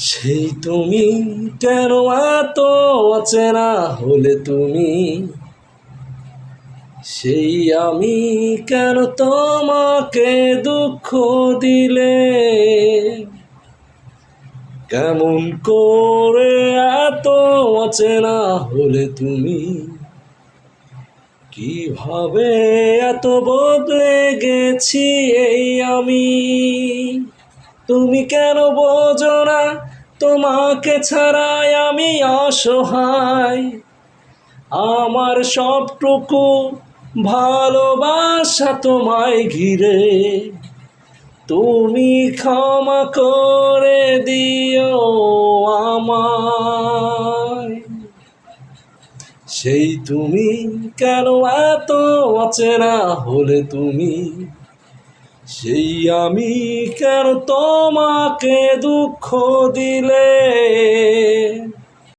সেই তুমি কেন এত অচেনা হলে তুমি, সেই আমি কেন তোমাকে দুঃখ দিলে, কেমন করে এত অচেনা হলে তুমি, কিভাবে এত বদলে গেছি এই আমি। তুমি কেন বোঝো না তোমাকে ছাড়াই আমি অসহায়, আমার সবটুকু ভালোবাসা তোমায় ঘিরে, তুমি ক্ষমা করে দিও আমায়। সেই তুমি কেন এত অচেনা হলে তুমি, সেই আমি কেন তোমাকে দুঃখ দিলে।